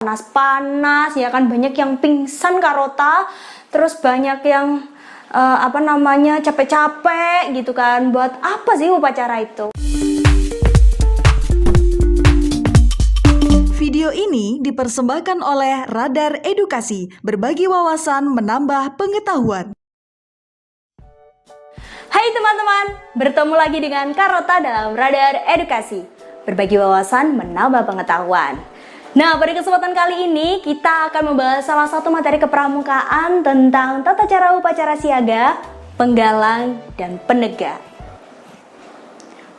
panas-panas ya kan, banyak yang pingsan Karota, terus banyak yang capek-capek gitu kan. Buat apa sih upacara itu? Video ini dipersembahkan oleh Radar Edukasi, berbagi wawasan menambah pengetahuan. Hai teman-teman, bertemu lagi dengan Karota dalam Radar Edukasi, berbagi wawasan menambah pengetahuan. Nah, pada kesempatan kali ini kita akan membahas salah satu materi kepramukaan tentang tata cara upacara siaga, penggalang, dan penegak.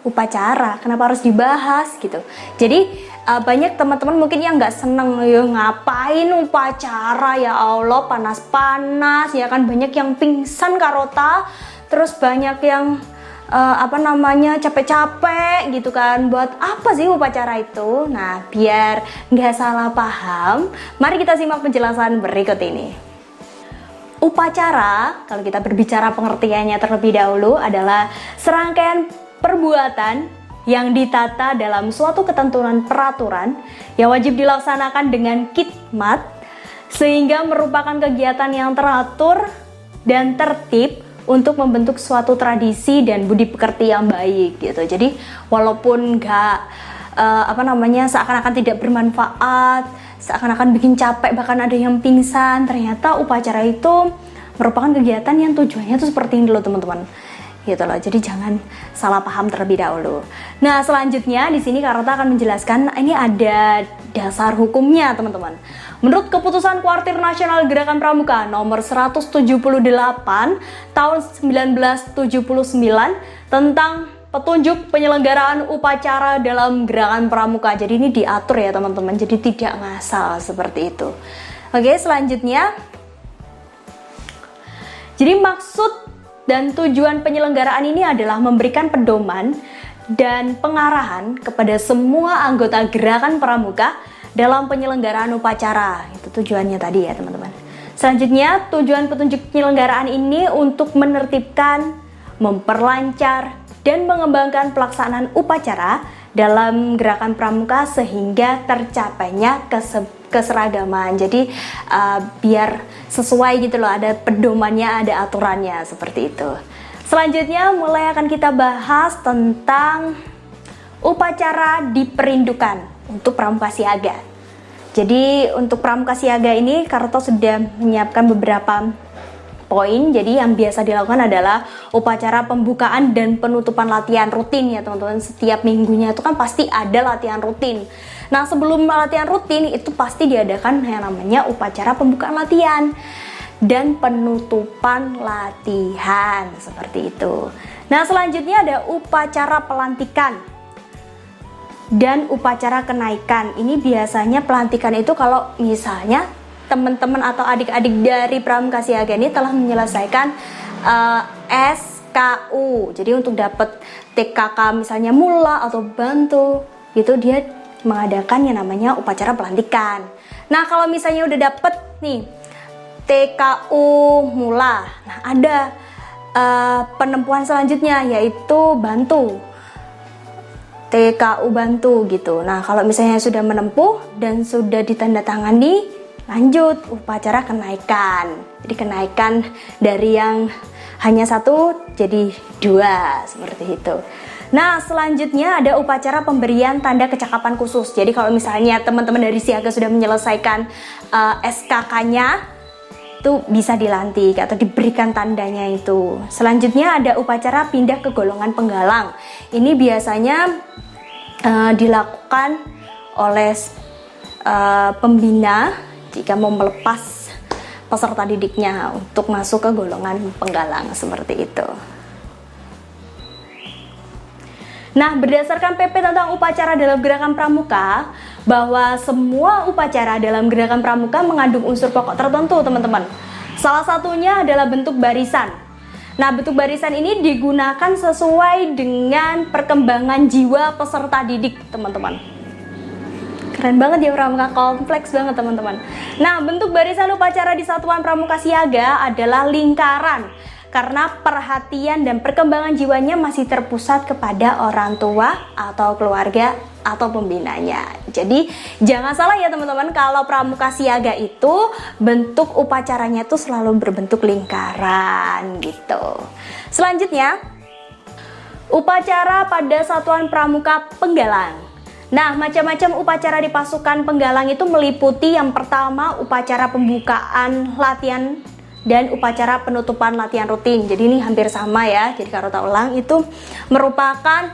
Upacara, kenapa harus dibahas gitu? Jadi banyak teman-teman mungkin yang nggak seneng, ya ngapain upacara, ya Allah panas-panas ya kan, banyak yang pingsan Karota, terus banyak yang capek-capek gitu kan. Buat apa sih upacara itu? Nah, biar nggak salah paham, mari kita simak penjelasan berikut ini. Upacara, kalau kita berbicara pengertiannya terlebih dahulu, adalah serangkaian perbuatan yang ditata dalam suatu ketentuan peraturan yang wajib dilaksanakan dengan khidmat, sehingga merupakan kegiatan yang teratur dan tertib untuk membentuk suatu tradisi dan budi pekerti yang baik gitu. Jadi walaupun nggak seakan-akan tidak bermanfaat, seakan-akan bikin capek, bahkan ada yang pingsan, ternyata upacara itu merupakan kegiatan yang tujuannya tuh seperti ini loh teman-teman. Gitu loh. Jadi jangan salah paham terlebih dahulu. Nah, selanjutnya di sini Karota akan menjelaskan ini ada dasar hukumnya, teman-teman. Menurut keputusan Kuartir Nasional Gerakan Pramuka nomor 178 tahun 1979 tentang petunjuk penyelenggaraan upacara dalam gerakan pramuka. Jadi ini diatur ya, teman-teman. Jadi tidak ngasal seperti itu. Oke, selanjutnya. Jadi maksud dan tujuan penyelenggaraan ini adalah memberikan pedoman dan pengarahan kepada semua anggota gerakan pramuka dalam penyelenggaraan upacara. Itu tujuannya tadi ya, teman-teman. Selanjutnya, tujuan petunjuk penyelenggaraan ini untuk menertibkan, memperlancar, dan mengembangkan pelaksanaan upacara dalam gerakan pramuka sehingga tercapainya keseragaman. Jadi biar sesuai gitu loh, ada pedomannya, ada aturannya seperti itu. Selanjutnya mulai akan kita bahas tentang upacara diperindukan untuk pramuka siaga. Jadi untuk pramuka siaga ini Karota sudah menyiapkan beberapa poin. Jadi yang biasa dilakukan adalah upacara pembukaan dan penutupan latihan rutin ya teman-teman. Setiap minggunya itu kan pasti ada latihan rutin. Nah, sebelum latihan rutin itu pasti diadakan yang namanya upacara pembukaan latihan dan penutupan latihan seperti itu. Nah, selanjutnya ada upacara pelantikan dan upacara kenaikan. Ini biasanya pelantikan itu kalau misalnya teman-teman atau adik-adik dari pramuka siaga ini telah menyelesaikan SKU. Jadi untuk dapat TKK misalnya mula atau bantu, itu dia mengadakan yang namanya upacara pelantikan. Nah, kalau misalnya udah dapet nih TKU mula, nah ada penempuhan selanjutnya yaitu bantu. TKU bantu gitu. Nah, kalau misalnya sudah menempuh dan sudah ditandatangani, lanjut upacara kenaikan. Jadi kenaikan dari yang hanya satu jadi dua seperti itu. Nah, selanjutnya ada upacara pemberian tanda kecakapan khusus. Jadi kalau misalnya teman-teman dari siaga sudah menyelesaikan SKK-nya, itu bisa dilantik atau diberikan tandanya itu. Selanjutnya ada upacara pindah ke golongan penggalang. Ini biasanya dilakukan oleh pembina jika mau melepas peserta didiknya untuk masuk ke golongan penggalang seperti itu. Nah, berdasarkan PP tentang upacara dalam gerakan pramuka, bahwa semua upacara dalam gerakan pramuka mengandung unsur pokok tertentu, teman-teman. Salah satunya adalah bentuk barisan. Nah, bentuk barisan ini digunakan sesuai dengan perkembangan jiwa peserta didik, teman-teman. Keren banget ya pramuka, kompleks banget teman-teman. Nah, bentuk barisan upacara di Satuan Pramuka Siaga adalah lingkaran. karena perhatian dan perkembangan jiwanya masih terpusat kepada orang tua atau keluarga atau pembinanya. Jadi jangan salah ya teman-teman, kalau pramuka siaga itu bentuk upacaranya tuh selalu berbentuk lingkaran gitu. Selanjutnya, upacara pada Satuan Pramuka Penggalang. Nah, macam-macam upacara di pasukan penggalang itu meliputi yang pertama upacara pembukaan latihan dan upacara penutupan latihan rutin. Jadi ini hampir sama ya. Jadi Karota ulang itu merupakan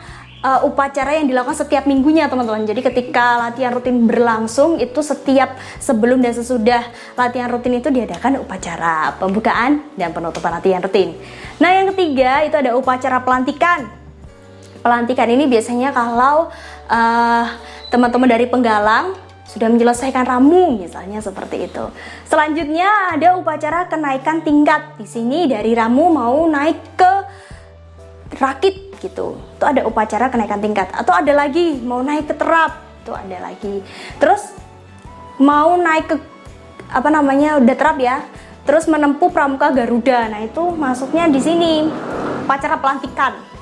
upacara yang dilakukan setiap minggunya teman-teman. Jadi ketika latihan rutin berlangsung itu setiap sebelum dan sesudah latihan rutin itu diadakan upacara pembukaan dan penutupan latihan rutin. Nah, yang ketiga itu ada upacara pelantikan. Pelantikan ini biasanya kalau teman-teman dari penggalang sudah menyelesaikan ramu, misalnya seperti itu. Selanjutnya ada upacara kenaikan tingkat. Di sini dari ramu mau naik ke rakit gitu. Itu ada upacara kenaikan tingkat. Atau ada lagi mau naik ke terap, itu ada lagi. Terus mau naik ke udah terap ya. Terus menempuh pramuka Garuda. Nah, itu masuknya di sini. Upacara pelantikan.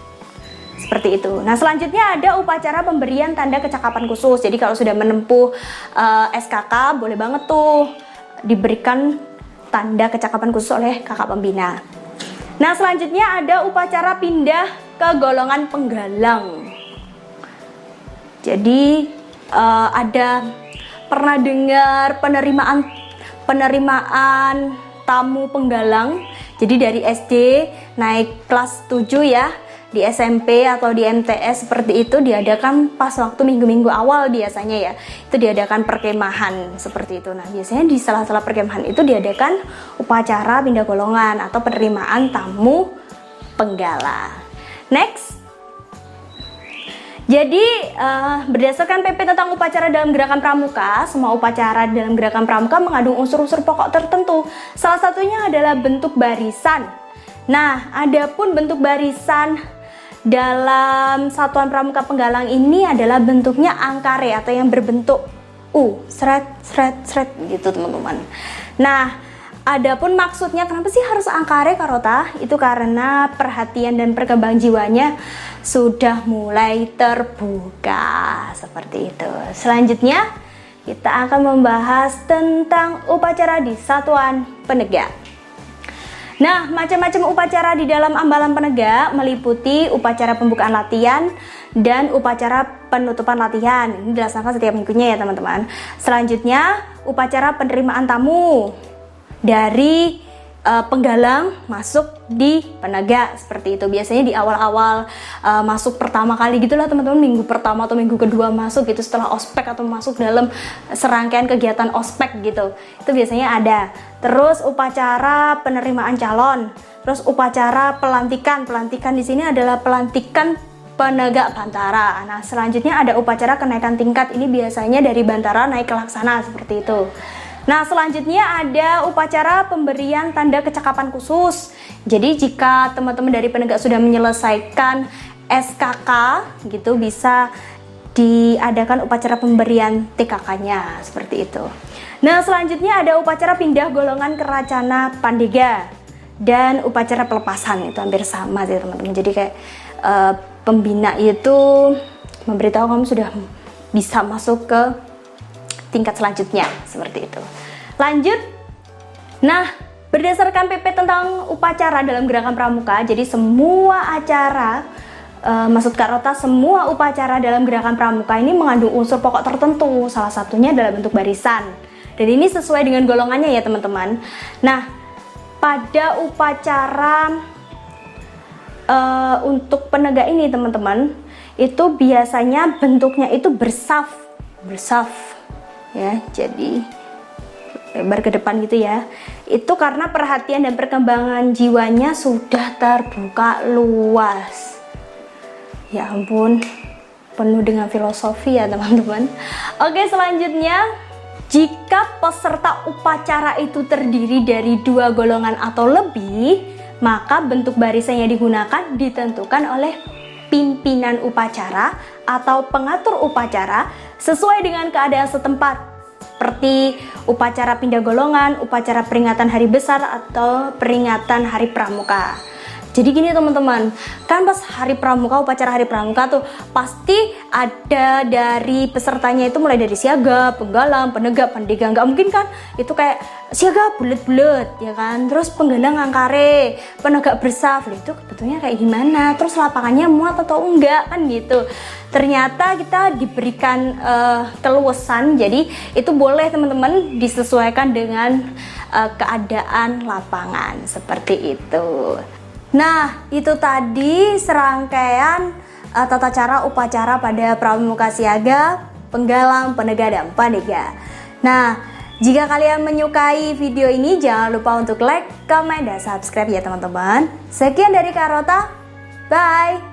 Seperti itu. Nah, selanjutnya ada upacara pemberian tanda kecakapan khusus. Jadi kalau sudah menempuh SKK, boleh banget tuh diberikan tanda kecakapan khusus oleh kakak pembina. Nah, selanjutnya ada upacara pindah ke golongan penggalang. Jadi ada pernah dengar penerimaan tamu penggalang. Jadi dari SD naik kelas 7 ya. Di SMP atau di MTS seperti itu diadakan pas waktu minggu-minggu awal biasanya ya. Itu diadakan perkemahan seperti itu. Nah, biasanya di sela-sela perkemahan itu diadakan upacara pindah golongan atau penerimaan tamu penggala. Next. Jadi berdasarkan PP tentang upacara dalam gerakan pramuka, semua upacara dalam gerakan pramuka mengandung unsur-unsur pokok tertentu. Salah satunya adalah bentuk barisan. Nah, adapun bentuk barisan dalam Satuan Pramuka Penggalang ini adalah bentuknya angkare atau yang berbentuk U, sret gitu teman-teman. Nah, adapun maksudnya kenapa sih harus angkare Karota? Itu karena perhatian dan perkembangan jiwanya sudah mulai terbuka seperti itu. Selanjutnya kita akan membahas tentang upacara di Satuan Penegak. Nah, macam-macam upacara di dalam ambalan penegak meliputi upacara pembukaan latihan dan upacara penutupan latihan. Ini dilaksanakan setiap minggunya ya teman-teman. Selanjutnya, upacara penerimaan tamu dari penggalang masuk di penegak seperti itu. Biasanya di awal-awal masuk pertama kali gitulah teman-teman, minggu pertama atau minggu kedua masuk gitu setelah ospek atau masuk dalam serangkaian kegiatan ospek gitu. Itu biasanya ada. Terus upacara penerimaan calon, terus upacara pelantikan. Pelantikan di sini adalah pelantikan penegak Bantara. Nah, selanjutnya ada upacara kenaikan tingkat. Ini biasanya dari Bantara naik ke Laksana seperti itu. Nah, selanjutnya ada upacara pemberian tanda kecakapan khusus. Jadi jika teman-teman dari penegak sudah menyelesaikan SKK gitu, bisa diadakan upacara pemberian TKK-nya seperti itu. Nah, selanjutnya ada upacara pindah golongan Keracana Pandega dan upacara pelepasan. Itu hampir sama sih teman-teman. Jadi kayak pembina itu memberitahu kamu sudah bisa masuk ke tingkat selanjutnya seperti itu. Lanjut. Nah, berdasarkan PP tentang upacara dalam gerakan pramuka, jadi semua acara maksud Karota, semua upacara dalam gerakan pramuka ini mengandung unsur pokok tertentu. Salah satunya adalah bentuk barisan. Dan ini sesuai dengan golongannya ya teman-teman. Nah, pada upacara untuk penegak ini teman-teman, itu biasanya bentuknya itu bersaf ya, jadi lebar ke depan gitu ya. Itu karena perhatian dan perkembangan jiwanya sudah terbuka luas. Ya ampun, penuh dengan filosofi ya teman-teman. Oke, selanjutnya, jika peserta upacara itu terdiri dari 2 golongan atau lebih, maka bentuk barisan yang digunakan ditentukan oleh pimpinan upacara atau pengatur upacara sesuai dengan keadaan setempat. seperti upacara pindah golongan, upacara peringatan hari besar, atau peringatan hari pramuka. Jadi gini teman-teman, kan pas hari pramuka, upacara hari pramuka tuh pasti ada dari pesertanya itu mulai dari siaga, penggalang, penegak, pendiga. Nggak mungkin kan itu kayak siaga bulet-bulet ya kan, terus penggalang ngangkare, penegak bersaf, itu betulnya kayak gimana, terus lapangannya muat atau enggak kan gitu. Ternyata kita diberikan keluasan, jadi itu boleh teman-teman disesuaikan dengan keadaan lapangan seperti itu. Nah, itu tadi serangkaian tata cara upacara pada pramuka siaga, penggalang, penegak, dan paniga. Nah, jika kalian menyukai video ini, jangan lupa untuk like, comment, dan subscribe ya teman-teman. Sekian dari Kak Rota, bye!